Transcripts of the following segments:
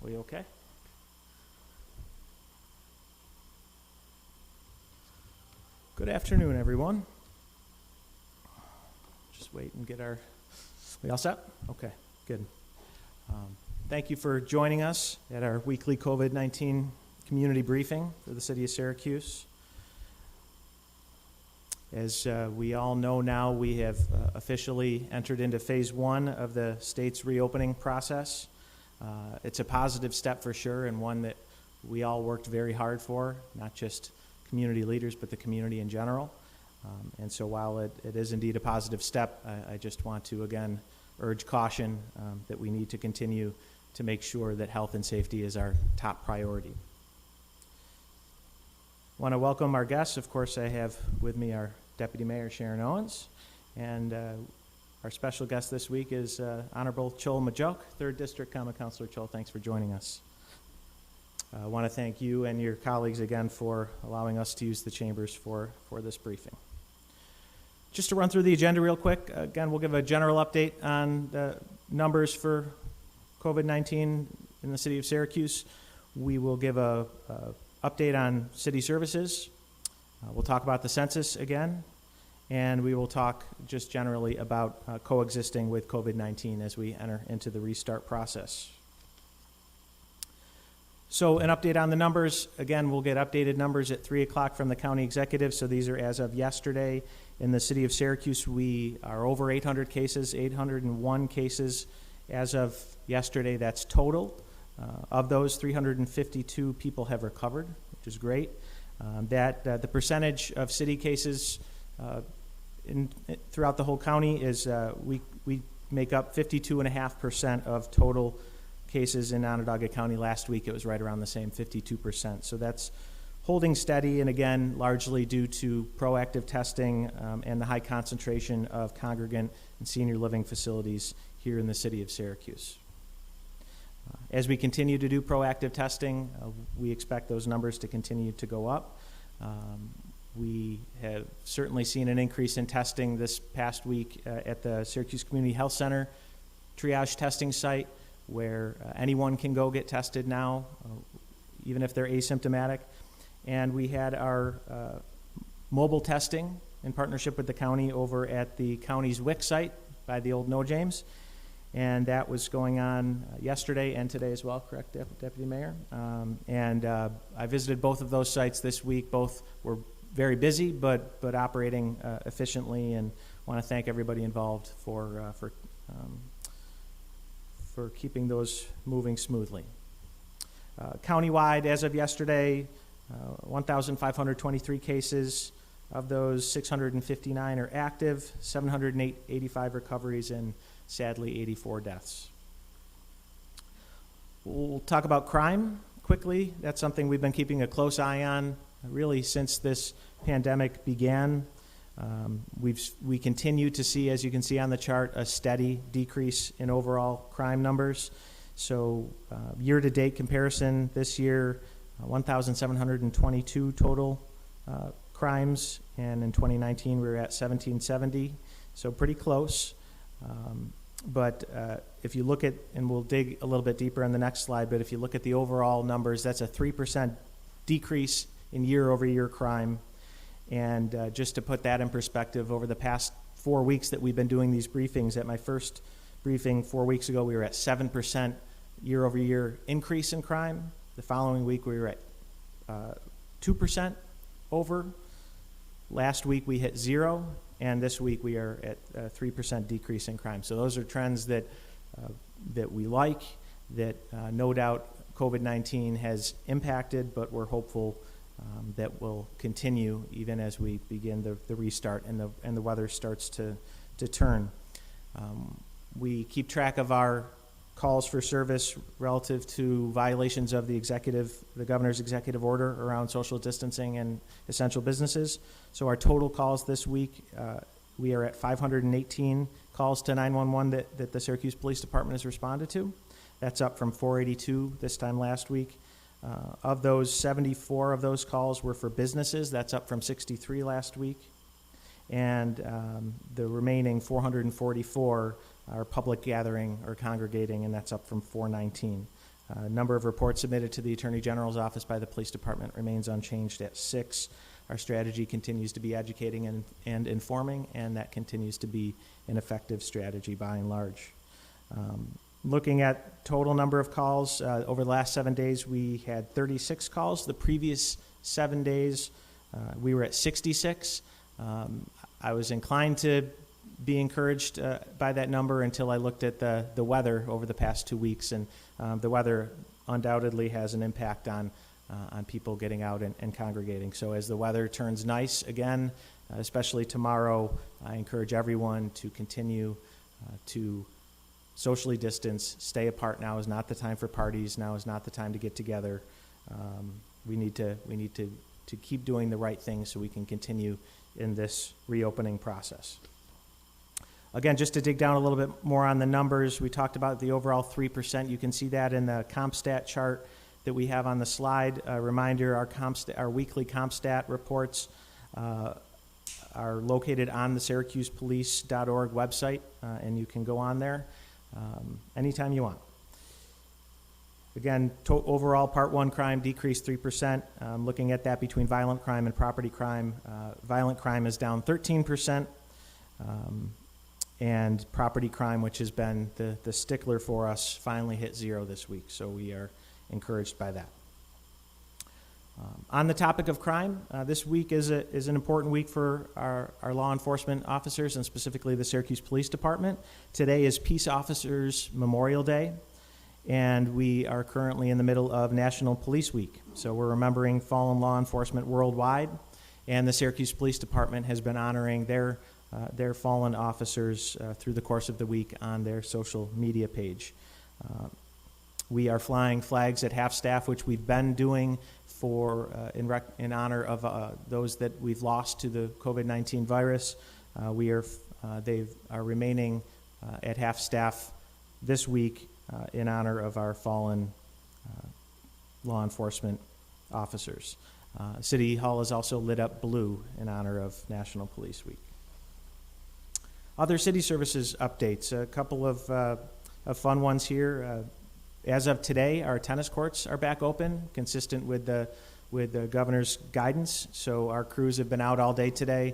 We okay? Good afternoon, everyone. Just wait and get we all set? Okay, good. Thank you for joining us at our weekly COVID-19 community briefing for the city of Syracuse. As we all know now, we have officially entered into phase 1 of the state's reopening process. It's a positive step for sure, and one that we all worked very hard for, not just community leaders, but the community in general. And so while it is indeed a positive step, I just want to again urge caution that we need to continue to make sure that health and safety is our top priority. I want to welcome our guests. Of course, I have with me our Deputy Mayor, Sharon Owens, and our special guest this week is Honorable Chol Majuk, 3rd District Common Councilor. Chol, thanks for joining us. I want to thank you and your colleagues again for allowing us to use the chambers for this briefing. Just to run through the agenda real quick, again, we'll give a general update on the numbers for COVID-19 in the city of Syracuse. We will give a update on city services. We'll talk about the census again, and we will talk just generally about coexisting with COVID-19 as we enter into the restart process. So an update on the numbers. Again, we'll get updated numbers at 3 o'clock from the county executive. So these are as of yesterday. In the city of Syracuse, we are over 800 cases, 801 cases as of yesterday. That's total. Of those, 352 people have recovered, which is great. The percentage of city cases throughout the whole county is we make up 52.5% of total cases in Onondaga County. Last week it was right around the same, 52%. So that's holding steady, and again, largely due to proactive testing and the high concentration of congregant and senior living facilities here in the city of Syracuse. As we continue to do proactive testing, we expect those numbers to continue to go up. We have certainly seen an increase in testing this past week at the Syracuse Community Health Center triage testing site, where anyone can go get tested now, even if they're asymptomatic. And we had our mobile testing in partnership with the county over at the county's WIC site by the old No James. And that was going on yesterday and today as well, correct, Deputy Mayor? I visited both of those sites this week. Both were very busy, but operating efficiently, and want to thank everybody involved for keeping those moving smoothly. Countywide, as of yesterday, 1,523 cases. Of those, 659 are active, 785 recoveries, and sadly 84 deaths. We'll talk about crime quickly. That's something we've been keeping a close eye on really since this pandemic began. We continue to see, as you can see on the chart, a steady decrease in overall crime numbers. So year-to-date comparison this year, 1,722 total crimes, and in 2019 we were at 1,770, so pretty close. But if you look at, and we'll dig a little bit deeper on the next slide, but if you look at the overall numbers, that's a 3% decrease in year-over-year crime. And just to put that in perspective, over the past 4 weeks that we've been doing these briefings, at my first briefing 4 weeks ago, we were at 7% year-over-year increase in crime. The following week, we were at 2% over. Last week, we hit 0, and this week we are at a 3% decrease in crime. So those are trends that we like, that no doubt COVID-19 has impacted, but we're hopeful that will continue even as we begin the restart and the weather starts to turn. We keep track of our calls for service relative to violations of the governor's executive order around social distancing and essential businesses. So our total calls this week, we are at 518 calls to 911 that the Syracuse Police Department has responded to. That's up from 482 this time last week. Of those, 74 of those calls were for businesses. That's up from 63 last week. And the remaining 444 are public gathering or congregating, and that's up from 419. Number of reports submitted to the Attorney General's office by the Police Department remains unchanged at 6. Our strategy continues to be educating and informing, and that continues to be an effective strategy by and large. Looking at total number of calls, over the last 7 days, we had 36 calls. The previous 7 days, we were at 66. I was inclined to be encouraged by that number until I looked at the weather over the past 2 weeks, and the weather undoubtedly has an impact on people getting out and congregating. So as the weather turns nice again, especially tomorrow, I encourage everyone to continue to socially distance, stay apart. Now is not the time for parties. Now is not the time to get together. We need to keep doing the right thing so we can continue in this reopening process. Again, just to dig down a little bit more on the numbers, we talked about the overall 3%. You can see that in the CompStat chart that we have on the slide. A reminder, our weekly CompStat reports are located on the SyracusePolice.org website, and you can go on there anytime you want. Again, overall, Part 1 crime decreased 3%. Looking at that between violent crime and property crime, violent crime is down 13%, and property crime, which has been the stickler for us, finally hit 0 this week, so we are encouraged by that. On the topic of crime, this week is an important week for our law enforcement officers, and specifically the Syracuse Police Department. Today is Peace Officers Memorial Day, and we are currently in the middle of National Police Week. So we're remembering fallen law enforcement worldwide, and the Syracuse Police Department has been honoring their fallen officers through the course of the week on their social media page. We are flying flags at half-staff, which we've been doing in honor of those that we've lost to the COVID-19 virus. They are remaining at half-staff this week in honor of our fallen law enforcement officers. City Hall is also lit up blue in honor of National Police Week. Other city services updates, a couple of fun ones here. As of today, our tennis courts are back open, consistent with the governor's guidance. So our crews have been out all day today,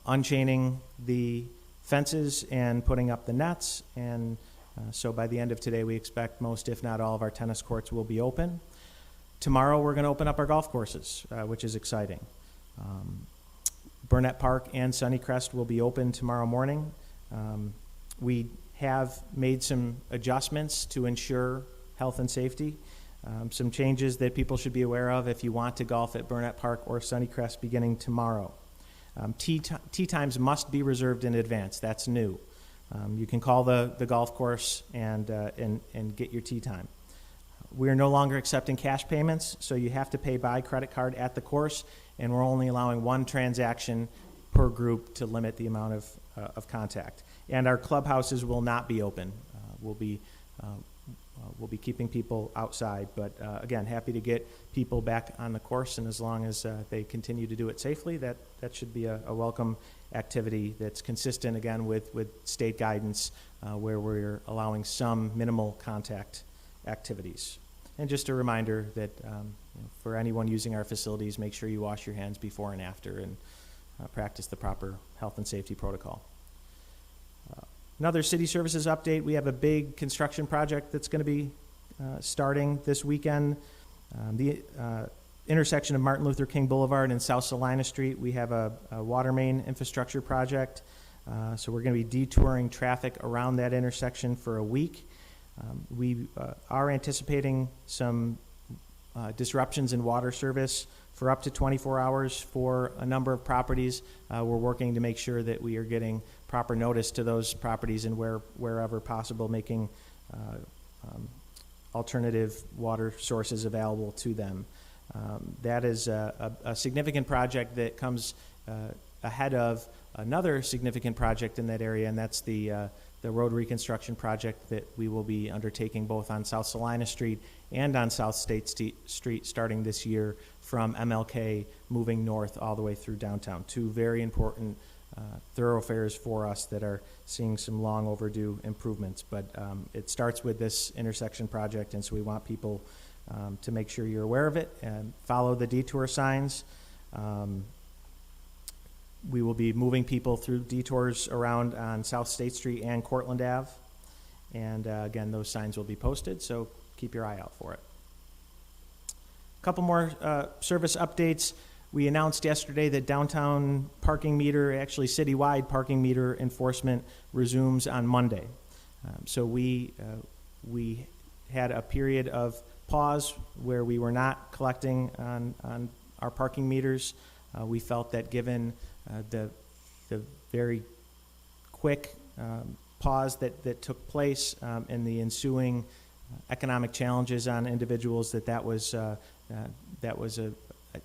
unchaining the fences and putting up the nets. And so by the end of today, we expect most, if not all, of our tennis courts will be open. Tomorrow, we're going to open up our golf courses, which is exciting. Burnett Park and Sunnycrest will be open tomorrow morning. We have made some adjustments to ensure health and safety. Some changes that people should be aware of if you want to golf at Burnett Park or Sunnycrest beginning tomorrow. Tee times must be reserved in advance. That's new. You can call the golf course and get your tee time. We are no longer accepting cash payments, so you have to pay by credit card at the course, and we're only allowing one transaction per group to limit the amount of contact. And our clubhouses will not be open. We'll be keeping people outside, but again, happy to get people back on the course, and as long as they continue to do it safely, that should be a welcome activity that's consistent, again, with state guidance where we're allowing some minimal contact activities. And just a reminder that for anyone using our facilities, make sure you wash your hands before and after and practice the proper health and safety protocol. Another city services update, we have a big construction project that's going to be starting this weekend. The intersection of Martin Luther King Boulevard and South Salina Street, we have a water main infrastructure project. So we're going to be detouring traffic around that intersection for a week. We are anticipating some disruptions in water service for up to 24 hours for a number of properties. We're working to make sure that we are getting proper notice to those properties and wherever possible, making alternative water sources available to them. That is a significant project that comes ahead of another significant project in that area, and that's the road reconstruction project that we will be undertaking both on South Salina Street and on South State Street starting this year from MLK moving north all the way through downtown. Two very important thoroughfares for us that are seeing some long overdue improvements. But it starts with this intersection project, and so we want people to make sure you're aware of it and follow the detour signs. We will be moving people through detours around on South State Street and Cortland Ave. And again, those signs will be posted, so keep your eye out for it. A couple more service updates. We announced yesterday that downtown parking meter, actually citywide parking meter enforcement resumes on Monday. So we had a period of pause where we were not collecting on our parking meters. We felt that given the very quick pause that took place and the ensuing economic challenges on individuals, that was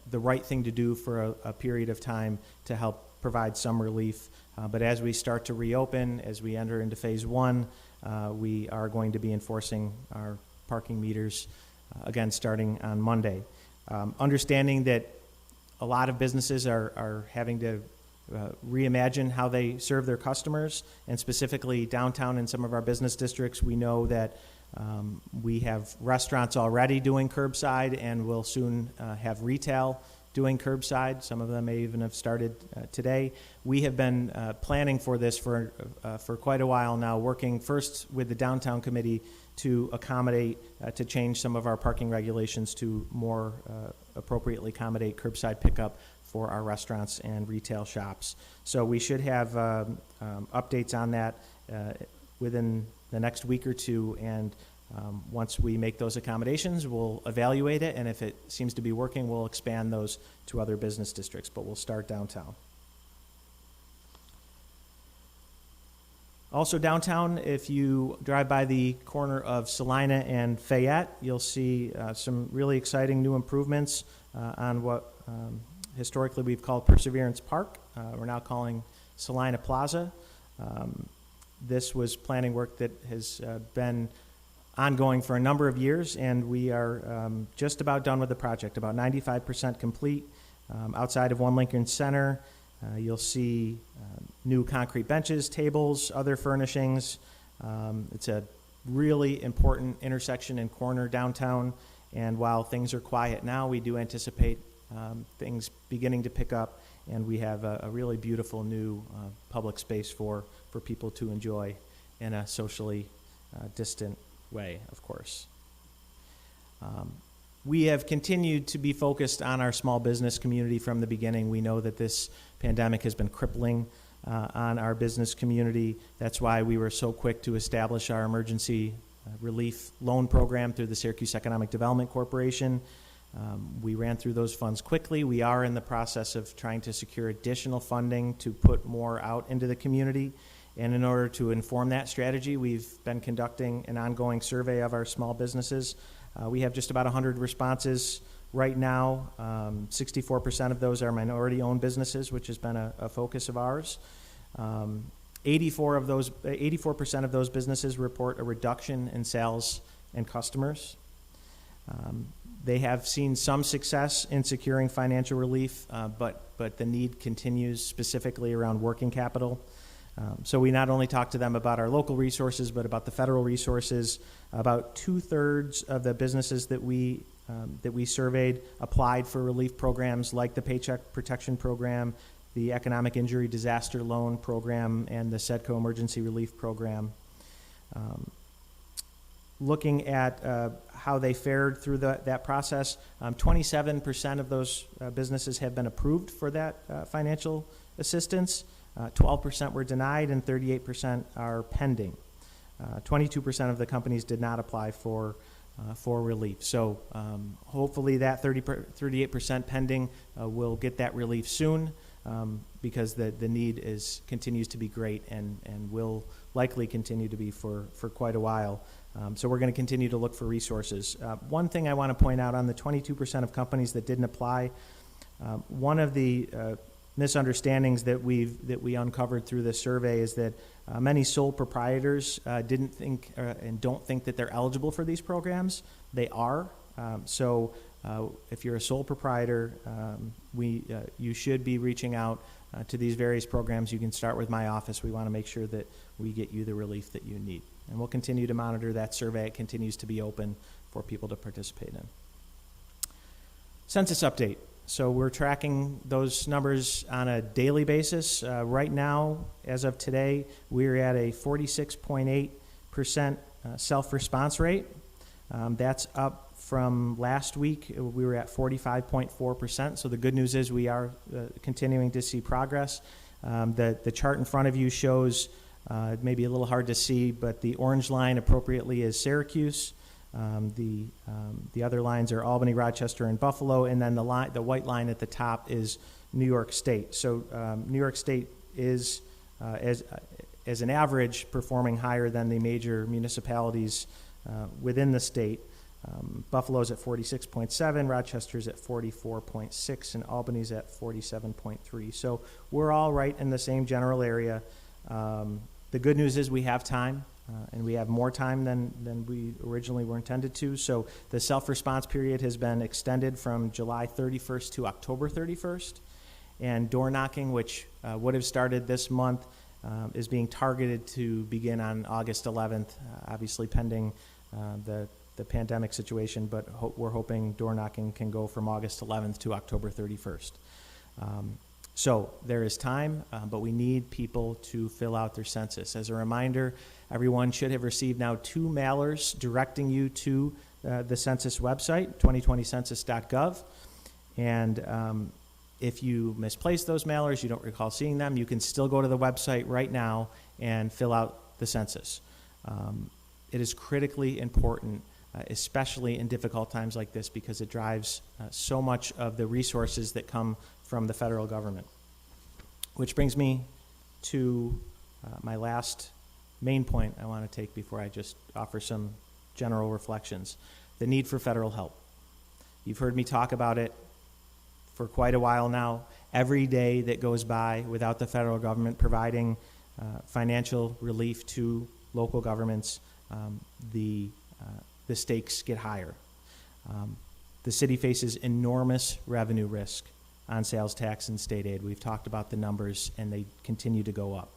the right thing to do for a period of time to help provide some relief. But as we start to reopen, as we enter into phase one, we are going to be enforcing our parking meters again starting on Monday. Understanding that a lot of businesses are having to reimagine how they serve their customers, and specifically downtown in some of our business districts, we know that we have restaurants already doing curbside, and we'll soon have retail doing curbside. Some of them may even have started today. We have been planning for this for quite a while now, working first with the downtown committee to accommodate, to change some of our parking regulations to more appropriately accommodate curbside pickup for our restaurants and retail shops. So we should have updates on that within the next week or two, and once we make those accommodations, we'll evaluate it, and if it seems to be working, we'll expand those to other business districts, but we'll start downtown. Also downtown, if you drive by the corner of Salina and Fayette, you'll see some really exciting new improvements on what historically we've called Perseverance Park. We're now calling Salina Plaza. This was planning work that has been ongoing for a number of years, and we are just about done with the project, about 95% complete. Outside of One Lincoln Center, you'll see new concrete benches, tables, other furnishings. It's a really important intersection and corner downtown, and while things are quiet now, we do anticipate things beginning to pick up, and we have a really beautiful new public space for people to enjoy in a socially distant way, of course. We have continued to be focused on our small business community from the beginning. We know that this pandemic has been crippling on our business community. That's why we were so quick to establish our emergency relief loan program through the Syracuse Economic Development Corporation. We ran through those funds quickly. We are in the process of trying to secure additional funding to put more out into the community. And in order to inform that strategy, we've been conducting an ongoing survey of our small businesses. We have just about 100 responses right now. 64% of those are minority-owned businesses, which has been a focus of ours. 84% of those businesses report a reduction in sales and customers. They have seen some success in securing financial relief, but the need continues, specifically around working capital. So we not only talk to them about our local resources, but about the federal resources. About 2/3 of the businesses that we surveyed applied for relief programs like the Paycheck Protection Program, the Economic Injury Disaster Loan Program, and the SEDCO Emergency Relief Program. Looking at how they fared through that process, 27% of those businesses have been approved for that financial assistance. 12% were denied, and 38% are pending. 22% of the companies did not apply for relief. So hopefully that 38% pending will get that relief soon, because the need continues to be great and will likely continue to be for quite a while. So we're going to continue to look for resources. One thing I want to point out on the 22% of companies that didn't apply, one of the misunderstandings that we uncovered through this survey is that many sole proprietors didn't think and don't think that they're eligible for these programs. They are. So if you're a sole proprietor, you should be reaching out to these various programs. You can start with my office. We want to make sure that we get you the relief that you need. And we'll continue to monitor that survey. It continues to be open for people to participate in. Census update. So we're tracking those numbers on a daily basis. Right now, as of today, we're at a 46.8% self-response rate. That's up from last week. We were at 45.4%. So the good news is we are continuing to see progress. The chart in front of you shows, it may be a little hard to see, but the orange line appropriately is Syracuse. The other lines are Albany, Rochester, and Buffalo, and then the white line at the top is New York State. So New York State is, as an average, performing higher than the major municipalities within the state. Buffalo's at 46.7, Rochester's at 44.6, and Albany's at 47.3. So we're all right in the same general area. The good news is we have time. And we have more time than we originally were intended to. So the self-response period has been extended from July 31st to October 31st. And door knocking, which would have started this month, is being targeted to begin on August 11th, obviously pending the pandemic situation, but we're hoping door knocking can go from August 11th to October 31st. So there is time, but we need people to fill out their census. As a reminder, everyone should have received now 2 mailers directing you to the census website, 2020census.gov. And if you misplace those mailers, you don't recall seeing them, you can still go to the website right now and fill out the census. It is critically important, especially in difficult times like this, because it drives so much of the resources that come from the federal government. Which brings me to my last main point I want to take before I just offer some general reflections. The need for federal help. You've heard me talk about it for quite a while now. Every day that goes by without the federal government providing financial relief to local governments, the stakes get higher. The city faces enormous revenue risk on sales tax and state aid. We've talked about the numbers, and they continue to go up.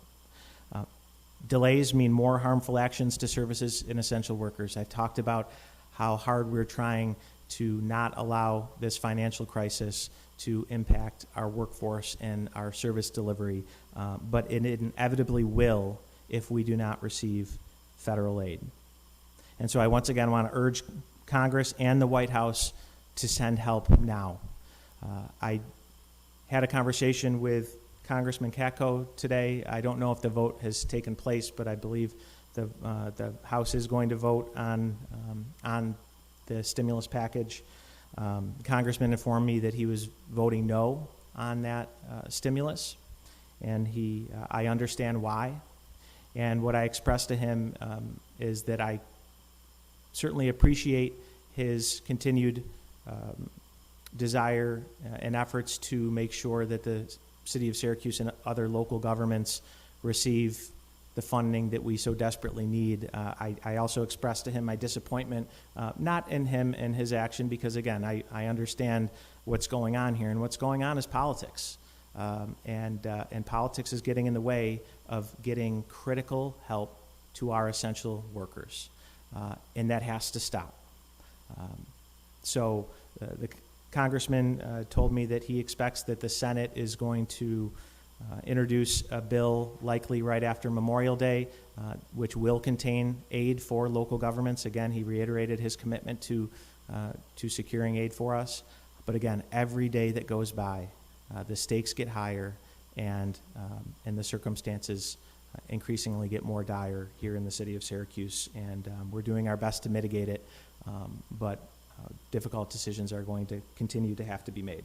Delays mean more harmful actions to services and essential workers. I've talked about how hard we're trying to not allow this financial crisis to impact our workforce and our service delivery, but it inevitably will if we do not receive federal aid. And so I once again want to urge Congress and the White House to send help now. I had a conversation with Congressman Katko today. I don't know if the vote has taken place, but I believe the House is going to vote on the stimulus package. The Congressman informed me that he was voting no on that stimulus, and I understand why. And what I expressed to him is that I certainly appreciate his continued desire and efforts to make sure that the city of Syracuse and other local governments receive the funding that we so desperately need. I also expressed to him my disappointment, not in him and his action, because again, I understand what's going on here, and what's going on is politics. And politics is getting in the way of getting critical help to our essential workers. And that has to stop. So the Congressman told me that he expects that the Senate is going to introduce a bill likely right after Memorial Day, which will contain aid for local governments. Again, he reiterated his commitment to securing aid for us. But again, every day that goes by, the stakes get higher, and the circumstances increasingly get more dire here in the city of Syracuse. And we're doing our best to mitigate it, but difficult decisions are going to continue to have to be made.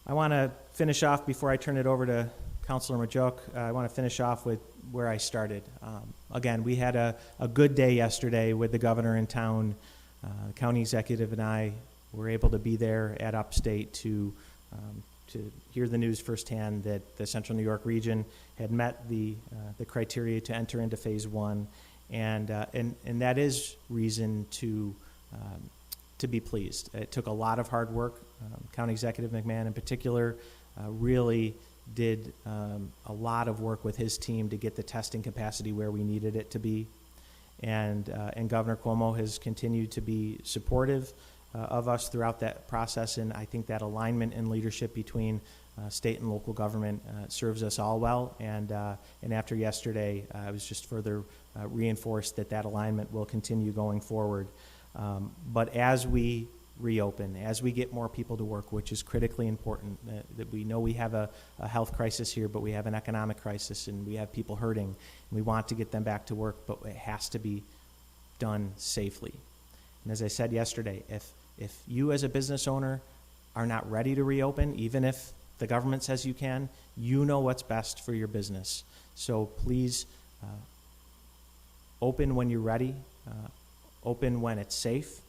I want to finish off before I turn it over to Councilor Majuk. I want to finish off with where I started. Again, we had a good day yesterday with the governor in town. The county executive and I were able to be there at Upstate to hear the news firsthand that the Central New York region had met the criteria to enter into Phase 1, and that is reason to to be pleased. It took a lot of hard work. County Executive McMahon in particular really did a lot of work with his team to get the testing capacity where we needed it to be. And Governor Cuomo has continued to be supportive of us throughout that process, and I think that alignment and leadership between state and local government serves us all well. And after yesterday, I was just further reinforced that alignment will continue going forward. But as we reopen, as we get more people to work, which is critically important, that we know we have a health crisis here, but we have an economic crisis, and we have people hurting, and we want to get them back to work, but it has to be done safely. And as I said yesterday, if you as a business owner are not ready to reopen, even if the government says you can, you know what's best for your business. So please open when you're ready, open when it's safe,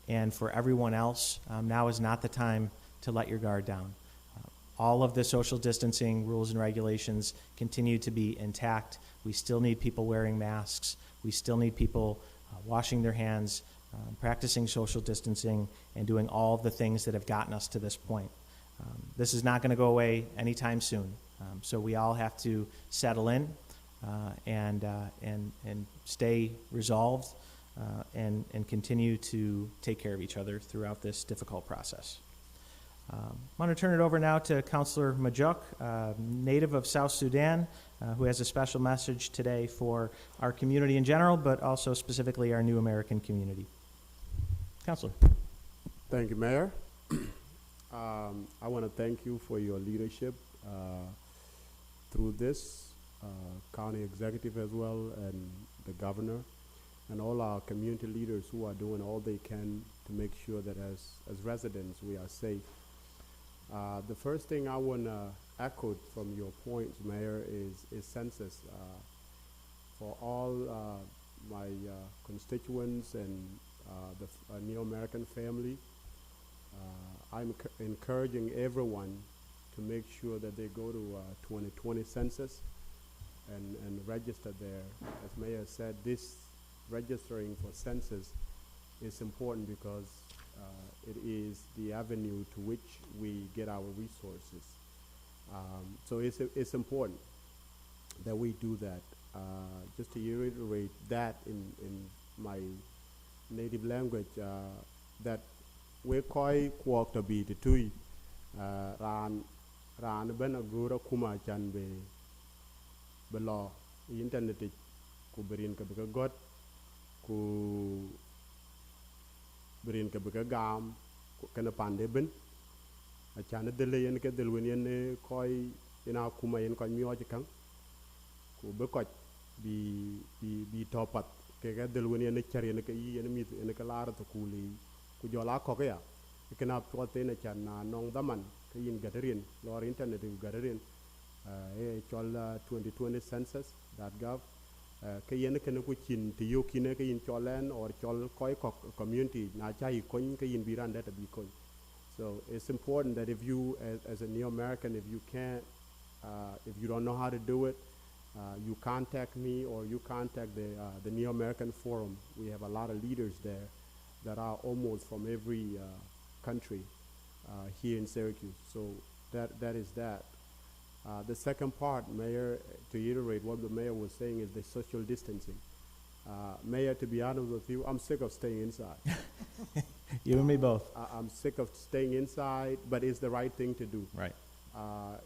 and for everyone else, now is not the time to let your guard down. All of the social distancing rules and regulations continue to be intact. We still need people wearing masks. We still need people washing their hands, practicing social distancing, and doing all the things that have gotten us to this point. This is not going to go away anytime soon. So we all have to settle in and stay resolved and continue to take care of each other throughout this difficult process. I'm going to turn it over now to Councilor Majuk, native of South Sudan, who has a special message today for our community in general, but also specifically our new American community. Councilor. Thank you, Mayor. I want to thank you for your leadership through this, county executive as well, and the governor, and all our community leaders who are doing all they can to make sure that as residents we are safe. The first thing I want to echo from your points, Mayor, is Census. For all my constituents and the Neo-American family, I'm encouraging everyone to make sure that they go to 2020 Census and register there. As Mayor said, this registering for Census is important because it is the avenue to which we get our resources. So it's important that we do that. Just to reiterate that in my native language, that we koi kwok to be the tui ran ben agura kuma chan be law internet ku berin ka be got ku berin ka be gam ku kana pande ben a chan de le yen ke del wen yen koi ina kuma yen ko myo ji kan ku be ko bi topat ke ga del wen yen char yen ke yen mi yen ka lar to ku li ku jola ko ya ikena prote na chan na nong daman ke yin gadarin lor internet gadarin chol 2020 census.gov ke yen ke ku chin ti yo kine ke yin cholen or chol koi ko community na chai kon ke yin biran that be kon. So it's important that if you as a Neo-American, if you can't if you don't know how to do it, you contact me or you contact the Neo-American Forum. We have a lot of leaders there that are almost from every country here in Syracuse. So that is that. The second part, Mayor, to reiterate what the Mayor was saying, is the social distancing. Mayor, to be honest with you, I'm sick of staying inside. You and me both. I'm sick of staying inside, but it's the right thing to do. Right.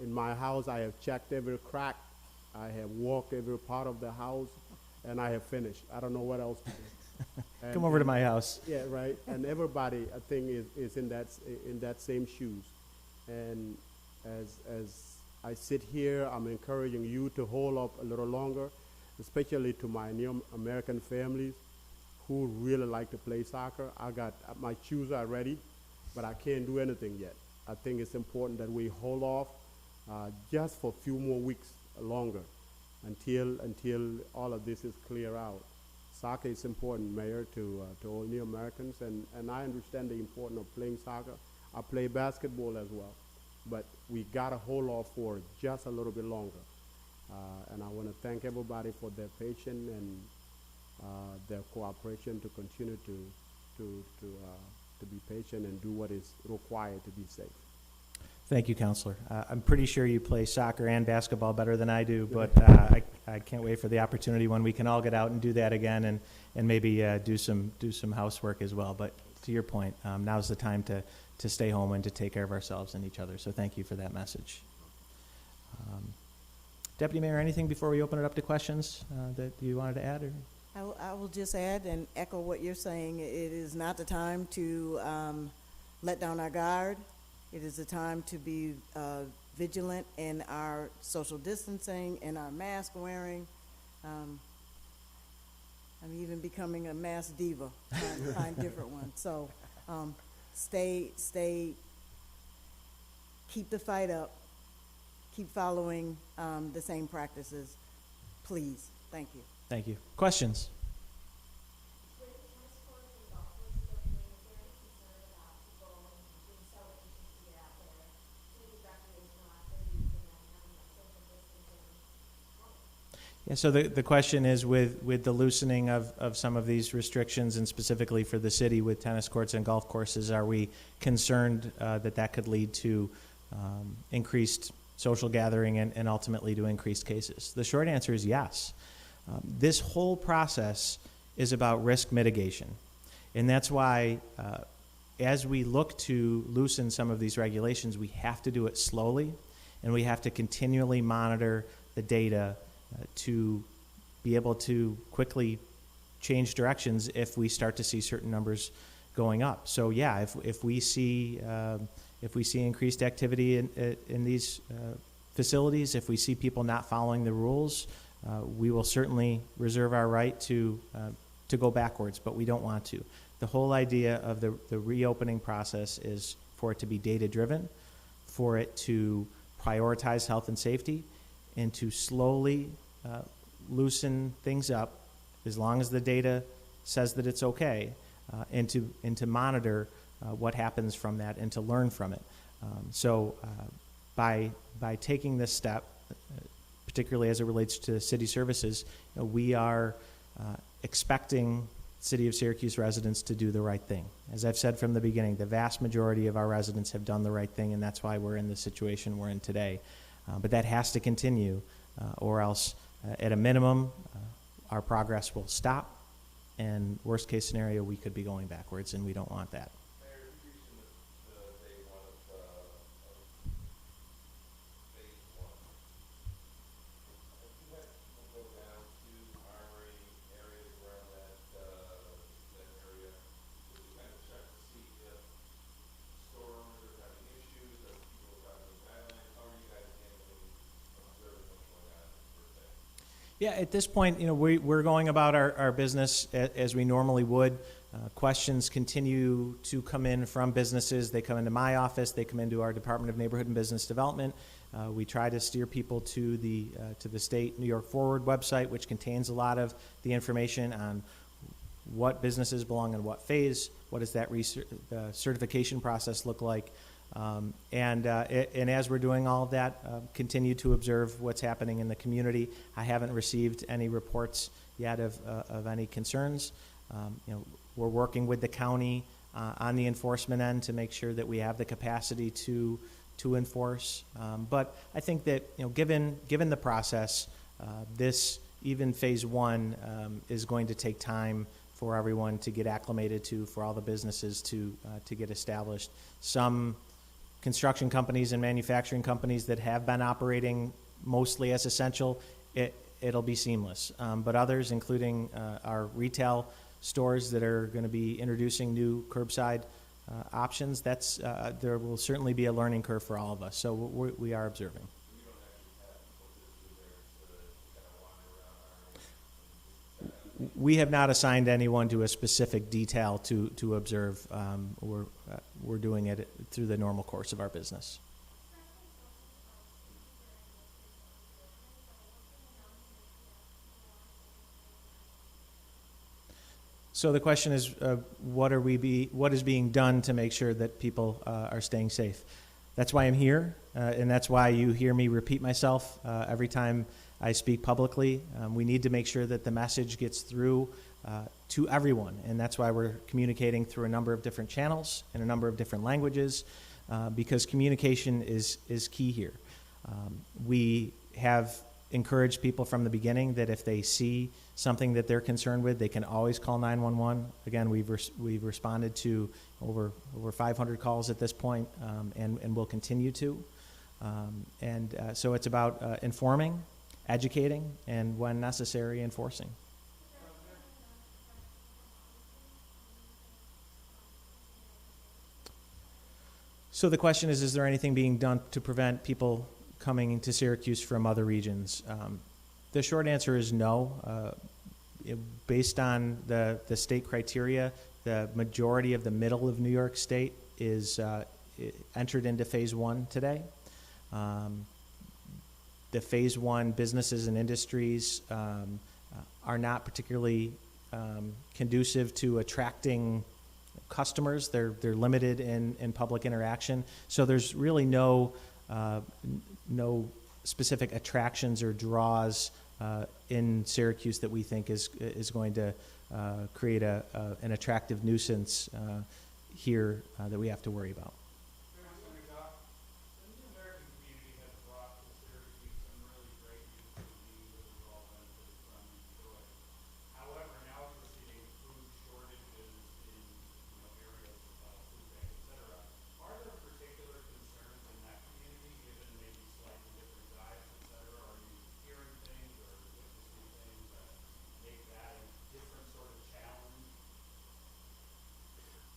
In my house, I have checked every crack. I have walked every part of the house, and I have finished. I don't know what else to do. Come over to my house. Yeah, right. And everybody, I think, is in that same shoes. And as I sit here, I'm encouraging you to hold up a little longer, especially to my Neo-American families who really like to play soccer. I got my shoes are ready, but I can't do anything yet. I think it's important that we hold off just for a few more weeks longer until all of this is clear out. Soccer is important, Mayor, to all Neo-Americans, and I understand the importance of playing soccer. I play basketball as well, but we gotta hold off for just a little bit longer. And I want to thank everybody for their patience and their cooperation to continue to be patient and do what is required to be safe. Thank you, Counselor. I'm pretty sure you play soccer and basketball better than I do, but I can't wait for the opportunity when we can all get out and do that again, and maybe do some housework as well. But to your point, now's the time to stay home and to take care of ourselves and each other. So thank you for that message. Deputy Mayor, anything before we open it up to questions that you wanted to add? Or? I will just add and echo what you're saying. It is not the time to let down our guard. It is the time to be vigilant in our social distancing, in our mask wearing. I'm even becoming a mask diva, trying to find different ones. So keep the fight up, keep following the same practices, please. Thank you. Thank you. Questions? Yeah, so the question is with the loosening of some of these restrictions, and specifically for the city with tennis courts and golf courses, are we concerned that could lead to increased social gathering and ultimately to increased cases? The short answer is yes. This whole process is about risk mitigation. And that's why as we look to loosen some of these regulations, we have to do it slowly, and we have to continually monitor the data to be able to quickly change directions if we start to see certain numbers going up. So yeah, if we see increased activity in these facilities, if we see people not following the rules, we will certainly reserve our right to go backwards, but we don't want to. The whole idea of the reopening process is for it to be data-driven, for it to prioritize health and safety, and to slowly loosen things up as long as the data says that it's okay, and to monitor what happens from that and to learn from it. So by taking this step, particularly as it relates to city services, we are expecting City of Syracuse residents to do the right thing. As I've said from the beginning, the vast majority of our residents have done the right thing, and that's why we're in the situation we're in today. But that has to continue, or else, at a minimum, our progress will stop, and worst case scenario, we could be going backwards, and we don't want that. Yeah, at this point, we're going about our business as we normally would. Questions continue to come in from businesses. They come into my office. They come into our Department of Neighborhood and Business Development. We try to steer people to the state New York Forward website, which contains a lot of the information on what businesses belong in what phase, what does that certification process look like. And as we're doing all of that, continue to observe what's happening in the community. I haven't received any reports yet of any concerns. We're working with the county on the enforcement end to make sure that we have the capacity to enforce. But I think that given the process, this even phase one is going to take time for everyone to get acclimated to, for all the businesses to get established. Some construction companies and manufacturing companies that have been operating mostly as essential, it'll be seamless. But others, including our retail stores that are going to be introducing new curbside options, there will certainly be a learning curve for all of us. So we are observing. We have not assigned anyone to a specific detail to observe. We're doing it through the normal course of our business. So the question is, what is being done to make sure that people are staying safe? That's why I'm here, and that's why you hear me repeat myself every time I speak publicly. We need to make sure that the message gets through to everyone, and that's why we're communicating through a number of different channels in a number of different languages, because communication is key here. We have encouraged people from the beginning that if they see something that they're concerned with, they can always call 911. Again, we've responded to over 500 calls at this point, and will continue to. So it's about informing, educating, and when necessary, enforcing. So the question is there anything being done to prevent people coming into Syracuse from other regions? The short answer is no. Based on the state criteria, the majority of the middle of New York State is entered into Phase 1 today. The Phase 1 businesses and industries are not particularly conducive to attracting customers. They're limited in public interaction. So there's really no specific attractions or draws in Syracuse that we think is going to create an attractive nuisance here that we have to worry about.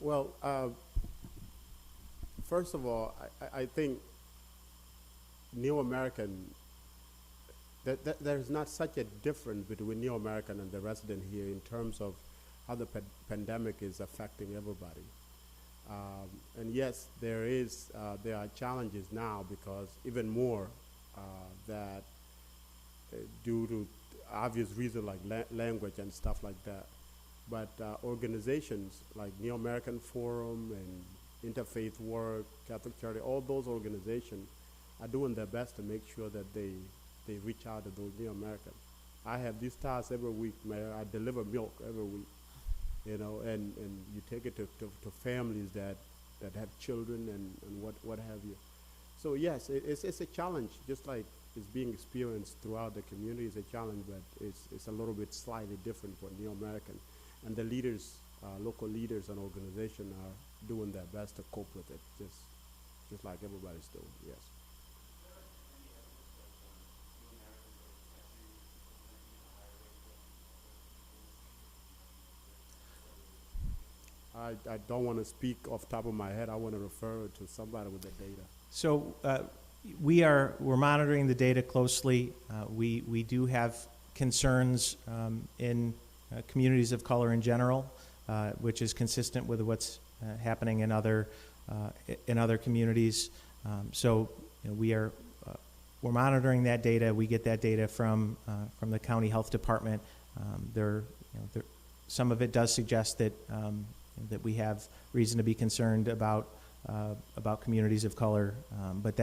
Well, first of all, I think New American, there's not such a difference between New American and the resident here in terms of how the pandemic is affecting everybody. And yes, there are challenges now because even more that due to obvious reasons like language and stuff like that. But organizations like New American Forum and Interfaith Work, Catholic Charity, all those organizations are doing their best to make sure that they reach out to those New Americans. I have these tasks every week, Mayor. I deliver milk every week, and you take it to families that have children and what have you. So yes, it's a challenge, just like it's being experienced throughout the community. It's a challenge, but it's a little bit slightly different for New American. And the leaders, local leaders and organizations are doing their best to cope with it, just like everybody's doing, yes. I don't want to speak off the top of my head. I want to refer to somebody with the data. So we're monitoring the data closely. We do have concerns in communities of color in general, which is consistent with what's happening in other communities. So we're monitoring that data. We get that data from the county health department. Some of it does suggest that we have reason to be concerned about communities of color, but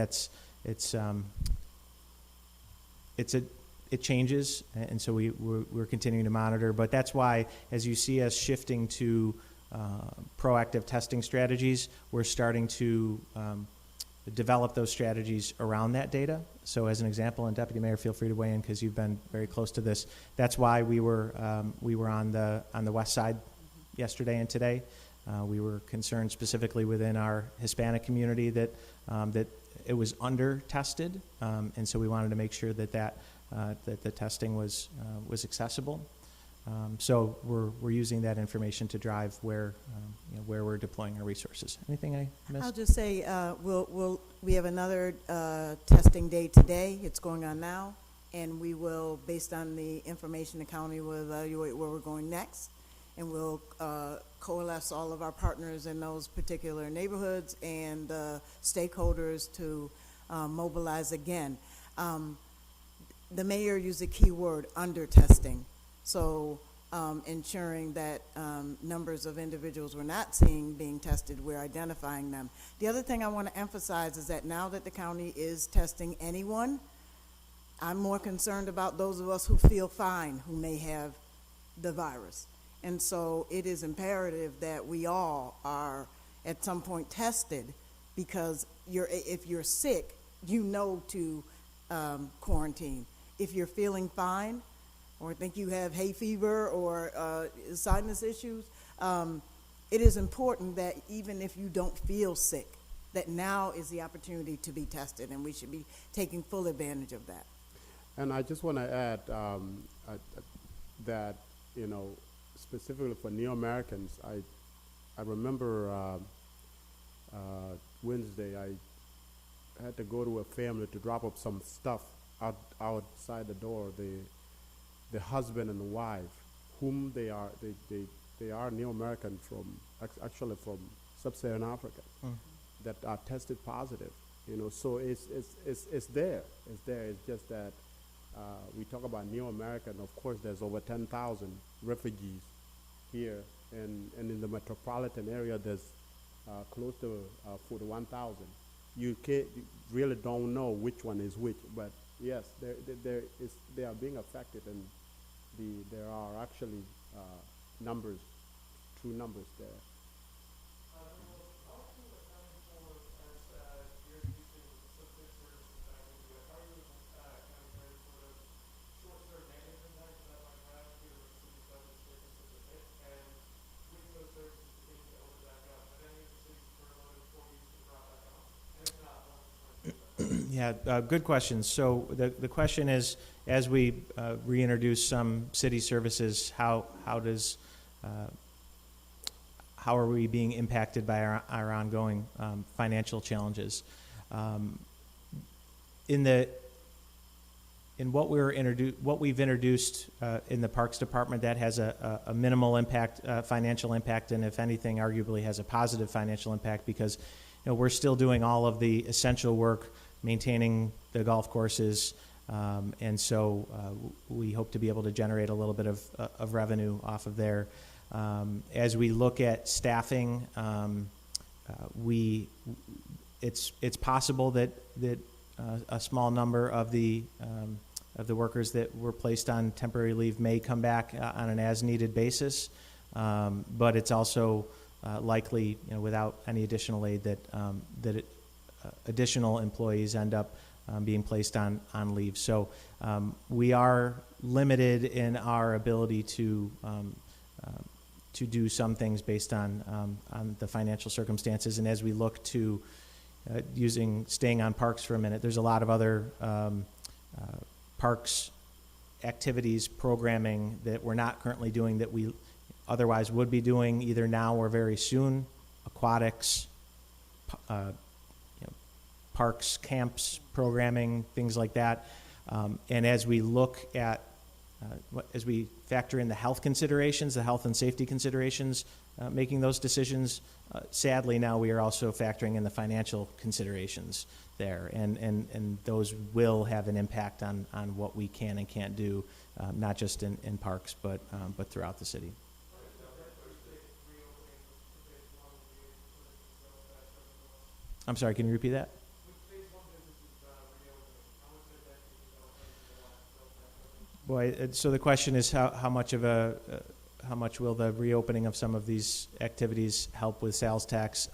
it changes, and so we're continuing to monitor. But that's why, as you see us shifting to proactive testing strategies, we're starting to develop those strategies around that data. So as an example, and Deputy Mayor, feel free to weigh in because you've been very close to this. That's why we were on the west side yesterday and today. We were concerned specifically within our Hispanic community that it was under tested, and so we wanted to make sure that the testing was accessible. So we're using that information to drive where we're deploying our resources. Anything I missed? I'll just say we have another testing day today. It's going on now, and we will, based on the information the county will evaluate where we're going next, and we'll coalesce all of our partners in those particular neighborhoods and stakeholders to mobilize again. The mayor used a key word, under testing. So ensuring that numbers of individuals we're not seeing being tested, we're identifying them. The other thing I want to emphasize is that now that the county is testing anyone, I'm more concerned about those of us who feel fine, who may have the virus. And so it is imperative that we all are at some point tested, because if you're sick, you know to quarantine. If you're feeling fine or think you have hay fever or sinus issues, it is important that even if you don't feel sick, that now is the opportunity to be tested, and we should be taking full advantage of that. And I just want to add that, specifically for New Americans, I remember Wednesday I had to go to a family to drop up some stuff outside the door. The husband and the wife, whom they are New American actually from Sub-Saharan Africa, that are tested positive. So it's there. It's there. It's just that we talk about New American. Of course, there's over 10,000 refugees here, and in the metropolitan area, there's close to 41,000. You really don't know which one is which, but yes, they are being affected, and there are actually true numbers there. Yeah, good question. So the question is, as we reintroduce some city services, how are we being impacted by our ongoing financial challenges? In what we've introduced in the Parks Department, that has a minimal impact, financial impact, and if anything, arguably has a positive financial impact, because we're still doing all of the essential work, maintaining the golf courses, and so we hope to be able to generate a little bit of revenue off of there. As we look at staffing, it's possible that a small number of the workers that were placed on temporary leave may come back on an as-needed basis, but it's also likely, without any additional aid, that additional employees end up being placed on leave. So we are limited in our ability to do some things based on the financial circumstances. And as we look to staying on parks for a minute, there's a lot of other parks activities, programming that we're not currently doing that we otherwise would be doing either now or very soon. Aquatics, parks, camps, programming, things like that. And as we look at, as we factor in the health considerations, the health and safety considerations, making those decisions, sadly now we are also factoring in the financial considerations there. And those will have an impact on what we can and can't do, not just in parks, but throughout the city. I'm sorry, can you repeat that? Boy, so the question is how much will the reopening of some of these activities help with sales tax?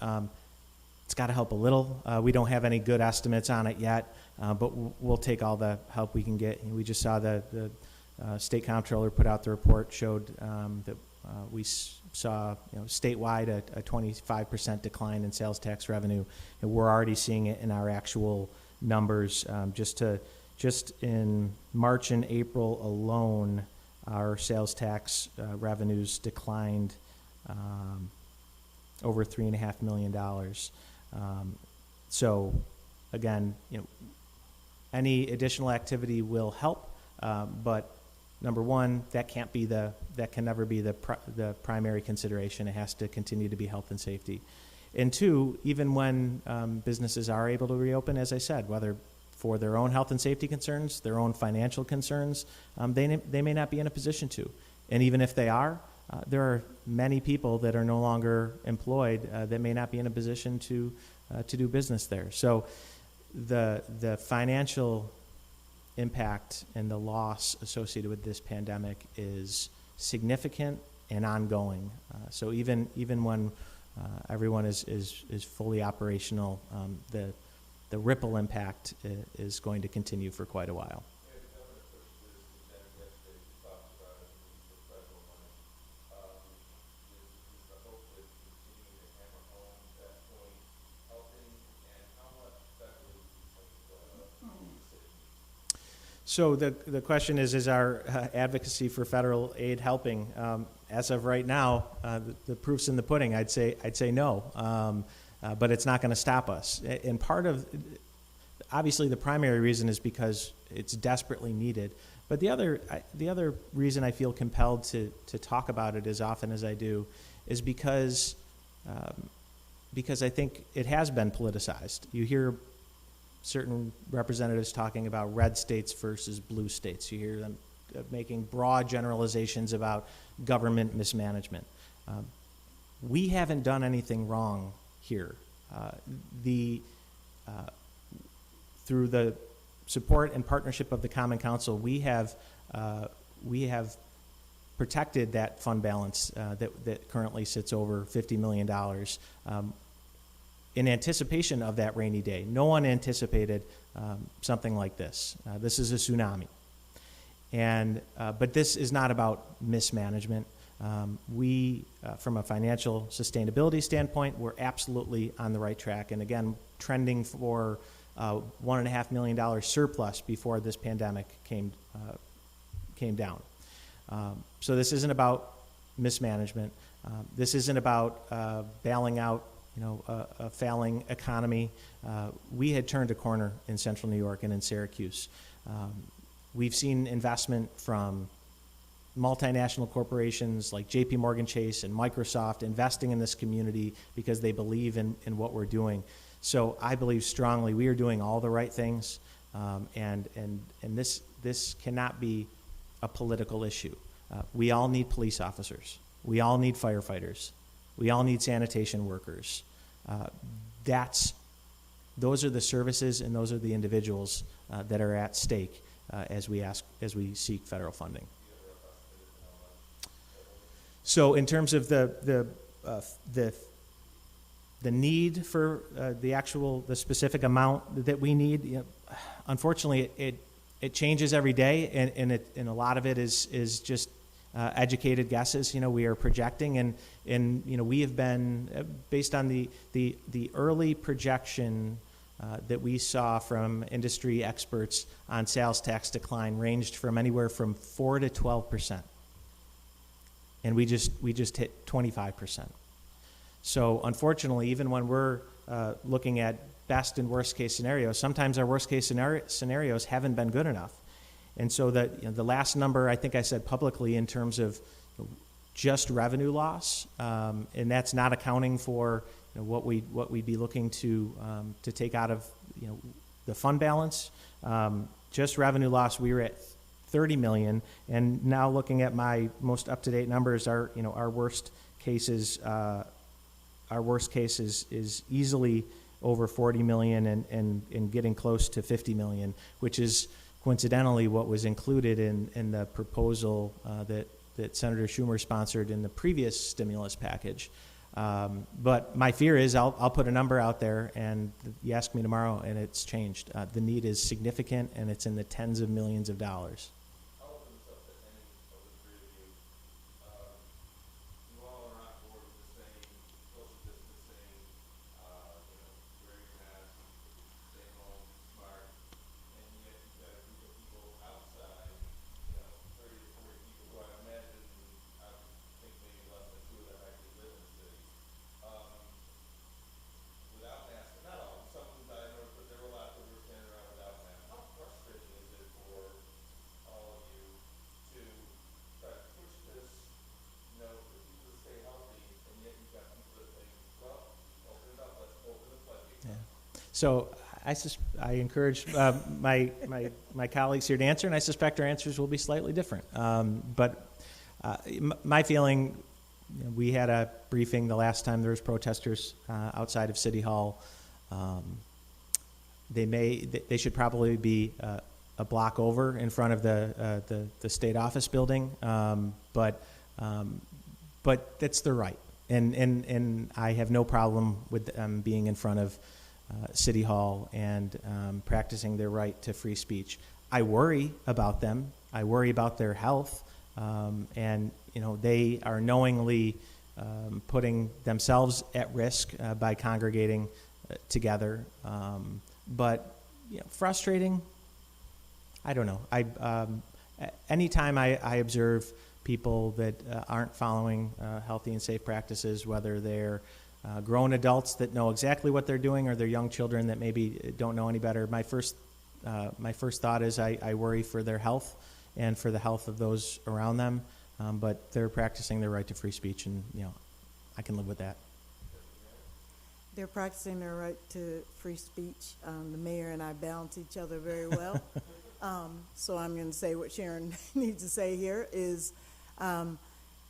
It's got to help a little. We don't have any good estimates on it yet, but we'll take all the help we can get. We just saw the state comptroller put out the report, showed that we saw statewide a 25% decline in sales tax revenue, and we're already seeing it in our actual numbers. Just in March and April alone, our sales tax revenues declined over $3.5 million. So, again, any additional activity will help, but number one, that can never be the primary consideration. It has to continue to be health and safety. And two, even when businesses are able to reopen, as I said, whether for their own health and safety concerns, their own financial concerns, they may not be in a position to. And even if they are, there are many people that are no longer employed that may not be in a position to do business there. So the financial impact and the loss associated with this pandemic is significant and ongoing. So even when everyone is fully operational, the ripple impact is going to continue for quite a while. So the question is our advocacy for federal aid helping? As of right now, the proof's in the pudding. I'd say no, but it's not going to stop us. And part of, obviously, the primary reason is because it's desperately needed. But the other reason I feel compelled to talk about it as often as I do is because I think it has been politicized. You hear certain representatives talking about red states versus blue states. You hear them making broad generalizations about government mismanagement. We haven't done anything wrong here. Through the support and partnership of the Common Council, we have protected that fund balance that currently sits over $50 million. In anticipation of that rainy day. No one anticipated something like this. This is a tsunami. But this is not about mismanagement. From a financial sustainability standpoint, we're absolutely on the right track. And again, trending for $1.5 million surplus before this pandemic came down. So this isn't about mismanagement. This isn't about bailing out a failing economy. We had turned a corner in central New York and in Syracuse. We've seen investment from multinational corporations like JP Morgan Chase and Microsoft investing in this community because they believe in what we're doing. So I believe strongly we are doing all the right things, and this cannot be a political issue. We all need police officers. We all need firefighters. We all need sanitation workers. Those are the services and those are the individuals that are at stake as we seek federal funding. So, in terms of the need for the specific amount that we need, unfortunately, it changes every day, and a lot of it is just educated guesses. We are projecting, and we have been based on the early projection that we saw from industry experts on sales tax decline ranged from anywhere from 4 to 12%, and we just hit 25%. So unfortunately, even when we're looking at best and worst case scenarios, sometimes our worst case scenarios haven't been good enough. And so that the last number I think I said publicly in terms of just revenue loss, and that's not accounting for what we'd be looking to take out of the fund balance. Just revenue loss, we were at $30 million, and now looking at my most up-to-date numbers, our worst cases is easily over $40 million and getting close to $50 million, which is coincidentally what was included in the proposal that Senator Schumer sponsored in the previous stimulus package. But my fear is I'll put a number out there, and you ask me tomorrow, and it's changed. The need is significant, and it's in the tens of millions of dollars. I'll open this up to any of the three of you. You all are on board with the same social distancing, wearing masks, staying home, smart, and yet you've got a group of people outside, 30 to 40 people who I imagine, I think maybe less than two of them actually live in the city. Without masks, not all, some of them I know, but there were a lot that were standing around without masks. How frustrating is it for all of you to try to push this, for people to stay healthy, and yet you've got people that think, well, open it up, let's open the floodgates. Yeah. So I encourage my colleagues here to answer, and I suspect our answers will be slightly different. But my feeling, we had a briefing the last time there was protesters outside of City Hall. They should probably be a block over in front of the state office building. But but that's their right. And I have no problem with them being in front of City Hall and practicing their right to free speech. I worry about them. I worry about their health. And, you know, they are knowingly putting themselves at risk by congregating together. But, you know, frustrating, I don't know. Anytime I observe people that aren't following healthy and safe practices, whether they're grown adults that know exactly what they're doing or they're young children that maybe don't know any better, my first thought is I worry for their health and for the health of those around them. But they're practicing their right to free speech, and, you know, I can live with that. They're practicing their right to free speech. The mayor and I balance each other very well. So I'm going to say what Sharon needs to say here is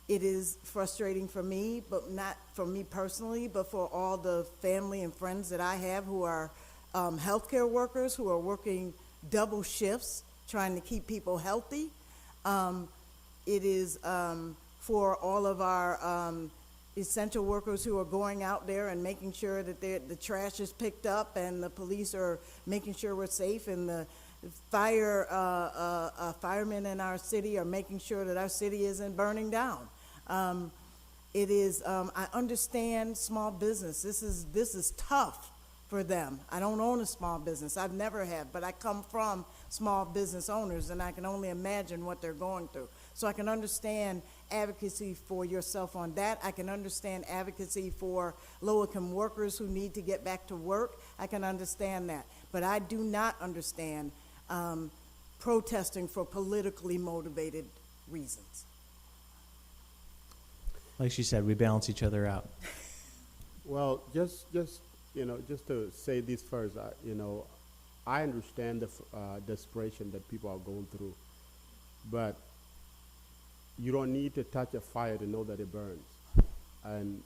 it is frustrating for me, but not for me personally, but for all the family and friends that I have who are healthcare workers who are working double shifts trying to keep people healthy. It is for all of our essential workers who are going out there and making sure that the trash is picked up and the police are making sure we're safe, and the firemen in our city are making sure that our city isn't burning down. I understand small business. This is tough for them. I don't own a small business. I've never have, but I come from small business owners, and I can only imagine what they're going through. So I can understand advocacy for yourself on that. I can understand advocacy for low-income workers who need to get back to work. I can understand that. But I do not understand protesting for politically motivated reasons. Like she said, we balance each other out. Well, just to say this first, I understand the desperation that people are going through, but you don't need to touch a fire to know that it burns. And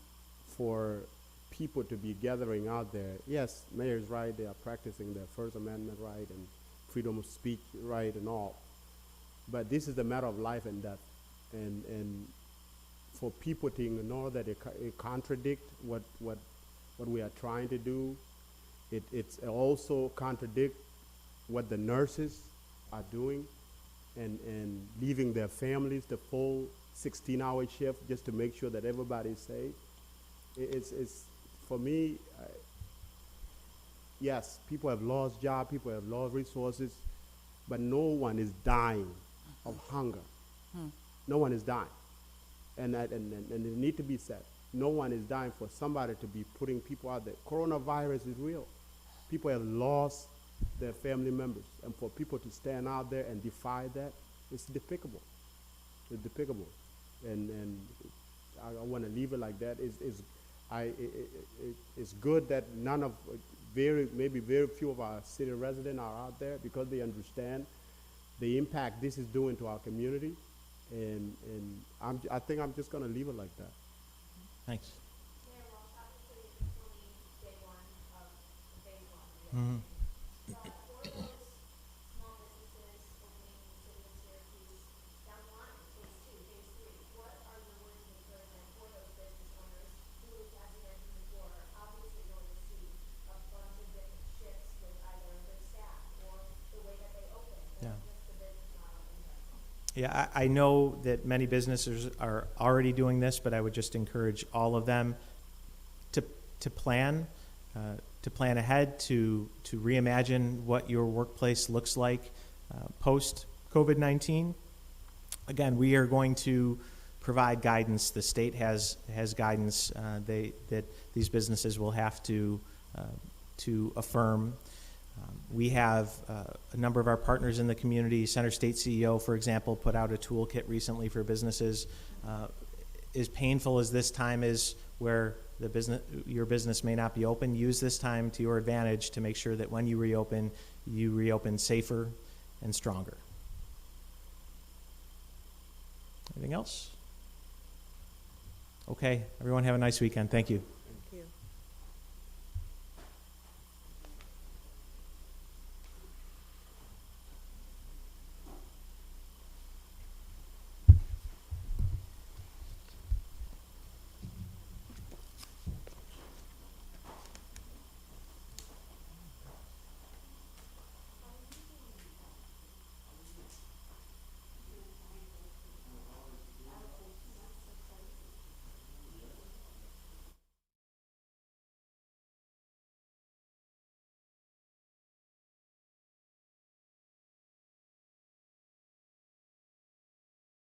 for people to be gathering out there, yes, Mayor's right, they are practicing their First Amendment right and freedom of speech right and all, but this is a matter of life and death. And for people to ignore that it contradict what we are trying to do, it's also contradict what the nurses are doing and leaving their families the full 16-hour shift just to make sure that everybody's safe. It's for me, yes, people have lost jobs, people have lost resources, but no one is dying of hunger. No one is dying. And it need to be said. No one is dying for somebody to be putting people out there. Coronavirus is real. People have lost their family members. And for people to stand out there and defy that, it's despicable. It's despicable. And I want to leave it like that. It's good that maybe very few of our city residents are out there because they understand the impact this is doing to our community. And I think I'm just going to leave it like that. Thanks. Yeah, well, obviously it's only day one of phase one. But for those small businesses opening in the city of Syracuse down the line, phase two, phase three, what are your words of encouragement for those business owners who, as you mentioned before, are obviously going to see a bunch of different shifts with either their staff or the way that they open or just the business model in general? Yeah, I know that many businesses are already doing this, but I would just encourage all of them to plan ahead, to reimagine what your workplace looks like post COVID-19. Again, we are going to provide guidance. The state has guidance that these businesses will have to affirm. We have a number of our partners in the community. Center State CEO, for example, put out a toolkit recently for businesses. As painful as this time is, where your business may not be open, use this time to your advantage to make sure that when you reopen safer and stronger. Anything else? Okay, everyone have a nice weekend. Thank you.